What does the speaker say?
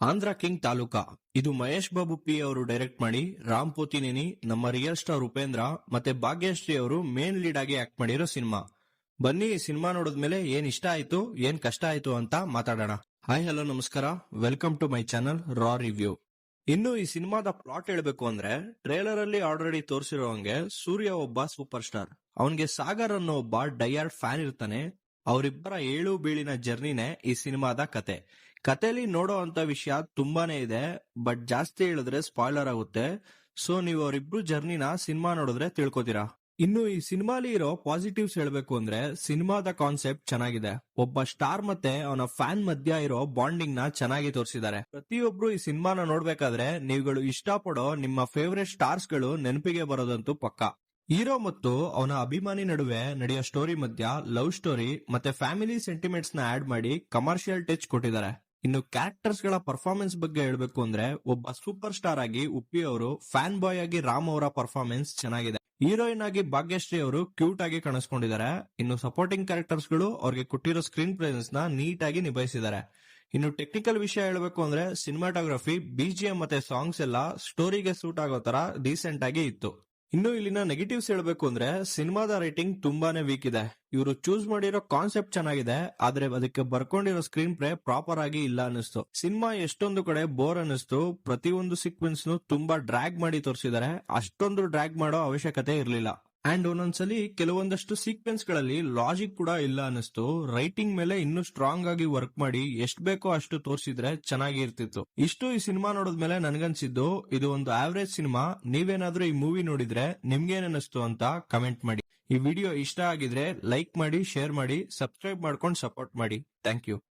Andhra king taluka ಇದು Mahesh Babu P ಅವರು direct ಮಾಡಿ ರಾಮ್ ಪೋತಿನೇನಿ, ನಮ್ಮ ರಿಯಲ್ ಸ್ಟಾರ್ ಉಪೇಂದ್ರ ಮತ್ತೆ ಭಾಗ್ಯಶ್ರೀ ಅವರು ಮೇನ್ ಲೀಡ್ ಆಗಿ ಆಕ್ಟ್ ಮಾಡಿರೋ ಸಿನಿಮಾ. ಬನ್ನಿ ಈ ಸಿನಿಮಾ ನೋಡಿದ್ಮೇಲೆ ಏನ್ ಇಷ್ಟ ಆಯ್ತು ಏನ್ ಕಷ್ಟ ಆಯ್ತು ಅಂತ ಮಾತಾಡೋಣ. ಹಾಯ್ ಹಲೋ ನಮಸ್ಕಾರ, ವೆಲ್ಕಮ್ ಟು ಮೈ ಚಾನಲ್ ರಾ ರಿವ್ಯೂ. ಇನ್ನು ಈ ಸಿನಿಮಾದ ಪ್ಲಾಟ್ ಹೇಳ್ಬೇಕು ಅಂದ್ರೆ ಟ್ರೇಲರ್ ಅಲ್ಲಿ ಆಲ್ರೆಡಿ ತೋರಿಸಿರೋ ಹಂಗೆ ಸೂರ್ಯ ಒಬ್ಬ ಸೂಪರ್ ಸ್ಟಾರ್, ಅವನ್ಗೆ ಸಾಗರ್ ಅನ್ನೋ ಒಬ್ಬ ಡೈಯಾರ್ಡ್ ಫ್ಯಾನ್ ಇರ್ತಾನೆ. ಅವರಿಬ್ಬರ ಏಳು ಬೀಳಿನ ಜರ್ನಿನೇ ಈ ಸಿನಿಮಾದ ಕತೆ. ಕತೆಲಿ ನೋಡೋ ಅಂತ ವಿಷಯ ತುಂಬಾನೇ ಇದೆ, ಬಟ್ ಜಾಸ್ತಿ ಹೇಳಿದ್ರೆ ಸ್ಪಾಯ್ಲರ್ ಆಗುತ್ತೆ. ಸೊ ನೀವು ಅವರಿಬ್ರು ಜರ್ನಿನ ಸಿನಿಮಾ ನೋಡಿದ್ರೆ ತಿಳ್ಕೊತೀರಾ. ಇನ್ನು ಈ ಸಿನಿಮಾಲಿ ಇರೋ ಪಾಸಿಟಿವ್ಸ್ ಹೇಳ್ಬೇಕು ಅಂದ್ರೆ ಸಿನಿಮಾದ ಕಾನ್ಸೆಪ್ಟ್ ಚೆನ್ನಾಗಿದೆ. ಒಬ್ಬ ಸ್ಟಾರ್ ಮತ್ತೆ ಅವನ ಫ್ಯಾನ್ ಮಧ್ಯ ಇರೋ ಬಾಂಡಿಂಗ್ ನ ಚೆನ್ನಾಗಿ ತೋರಿಸಿದ್ದಾರೆ. ಪ್ರತಿಯೊಬ್ರು ಈ ಸಿನಿಮಾನ ನೋಡ್ಬೇಕಾದ್ರೆ ನೀವುಗಳು ಇಷ್ಟಪಡೋ ನಿಮ್ಮ ಫೇವರೇಟ್ ಸ್ಟಾರ್ಸ್ ಗಳು ನೆನಪಿಗೆ ಬರೋದಂತೂ ಪಕ್ಕ. ಹೀರೋ ಮತ್ತು ಅವನ ಅಭಿಮಾನಿ ನಡುವೆ ನಡೆಯೋ ಸ್ಟೋರಿ ಮಧ್ಯ ಲವ್ ಸ್ಟೋರಿ ಮತ್ತೆ ಫ್ಯಾಮಿಲಿ ಸೆಂಟಿಮೆಂಟ್ಸ್ ನ ಆಡ್ ಮಾಡಿ ಕಮರ್ಷಿಯಲ್ ಟಚ್ ಕೊಟ್ಟಿದ್ದಾರೆ. ಇನ್ನು ಕ್ಯಾರೆಕ್ಟರ್ಸ್ ಗಳ ಪರ್ಫಾರ್ಮೆನ್ಸ್ ಬಗ್ಗೆ ಹೇಳ್ಬೇಕು ಅಂದ್ರೆ ಒಬ್ಬ ಸೂಪರ್ ಸ್ಟಾರ್ ಆಗಿ ಉಪ್ಪಿ ಅವರು, ಫ್ಯಾನ್ ಬಾಯ್ ಆಗಿ ರಾಮ್ ಅವರ ಪರ್ಫಾರ್ಮೆನ್ಸ್ ಚೆನ್ನಾಗಿದೆ. ಹೀರೋಯಿನ್ ಆಗಿ ಭಾಗ್ಯಶ್ರೀ ಅವರು ಕ್ಯೂಟ್ ಆಗಿ ಕಾಣಿಸ್ಕೊಂಡಿದ್ದಾರೆ. ಇನ್ನು ಸಪೋರ್ಟಿಂಗ್ ಕ್ಯಾರೆಕ್ಟರ್ಸ್ ಗಳು ಅವ್ರಿಗೆ ಕೊಟ್ಟಿರೋ ಸ್ಕ್ರೀನ್ ಪ್ರೆಸೆನ್ಸ್ ನ ನೀಟ್ ಆಗಿ ನಿಭಾಯಿಸಿದ್ದಾರೆ. ಇನ್ನು ಟೆಕ್ನಿಕಲ್ ವಿಷಯ ಹೇಳ್ಬೇಕು ಅಂದ್ರೆ ಸಿನಿಮಾಟೋಗ್ರಫಿ, ಬಿಜಿಎಂ ಮತ್ತೆ ಸಾಂಗ್ಸ್ ಎಲ್ಲ ಸ್ಟೋರಿಗೆ ಸೂಟ್ ಆಗೋ ತರ ಡೀಸೆಂಟ್ ಆಗಿ ಇತ್ತು. ಇನ್ನು ಇಲ್ಲಿನ ನೆಗೆಟಿವ್ಸ್ ಹೇಳ್ಬೇಕು ಅಂದ್ರೆ ಸಿನಿಮಾದ ರೈಟಿಂಗ್ ತುಂಬಾನೇ ವೀಕ್ ಇದೆ. ಇವರು ಚೂಸ್ ಮಾಡಿರೋ ಕಾನ್ಸೆಪ್ಟ್ ಚೆನ್ನಾಗಿದೆ, ಆದ್ರೆ ಅದಕ್ಕೆ ಬರ್ಕೊಂಡಿರೋ ಸ್ಕ್ರೀನ್ ಪ್ಲೇ ಪ್ರಾಪರ್ ಆಗಿ ಇಲ್ಲ ಅನಿಸ್ತು. ಸಿನಿಮಾ ಎಷ್ಟೊಂದು ಕಡೆ ಬೋರ್ ಅನಿಸ್ತು. ಪ್ರತಿಯೊಂದು ಸೀಕ್ವೆನ್ಸ್ ತುಂಬಾ ಡ್ರ್ಯಾಗ್ ಮಾಡಿ ತೋರಿಸಿದ್ದಾರೆ, ಅಷ್ಟೊಂದು ಡ್ರ್ಯಾಗ್ ಮಾಡೋ ಅವಶ್ಯಕತೆ ಇರಲಿಲ್ಲ. ಅಂಡ್ ಒಂದೊಂದ್ಸಲಿ ಕೆಲವೊಂದಷ್ಟು ಸೀಕ್ವೆನ್ಸ್ ಗಳಲ್ಲಿ ಲಾಜಿಕ್ ಕೂಡ ಇಲ್ಲ ಅನಿಸ್ತು. ರೈಟಿಂಗ್ ಮೇಲೆ ಇನ್ನೂ ಸ್ಟ್ರಾಂಗ್ ಆಗಿ ವರ್ಕ್ ಮಾಡಿ ಎಷ್ಟ್ ಬೇಕೋ ಅಷ್ಟು ತೋರಿಸಿದ್ರೆ ಚೆನ್ನಾಗಿ ಇರ್ತಿತ್ತು. ಇಷ್ಟು ಈ ಸಿನಿಮಾ ನೋಡಿದ್ಮೇಲೆ ನನ್ಗನ್ಸಿದ್ದು ಇದು ಒಂದು ಆವರೇಜ್ ಸಿನಿಮಾ. ನೀವೇನಾದ್ರೂ ಈ ಮೂವಿ ನೋಡಿದ್ರೆ ನಿಮ್ಗೇನಿಸ್ತು ಅಂತ ಕಮೆಂಟ್ ಮಾಡಿ. ಈ ವಿಡಿಯೋ ಇಷ್ಟ ಆಗಿದ್ರೆ ಲೈಕ್ ಮಾಡಿ, ಶೇರ್ ಮಾಡಿ, ಸಬ್ಸ್ಕ್ರೈಬ್ ಮಾಡ್ಕೊಂಡು ಸಪೋರ್ಟ್ ಮಾಡಿ. Thank you.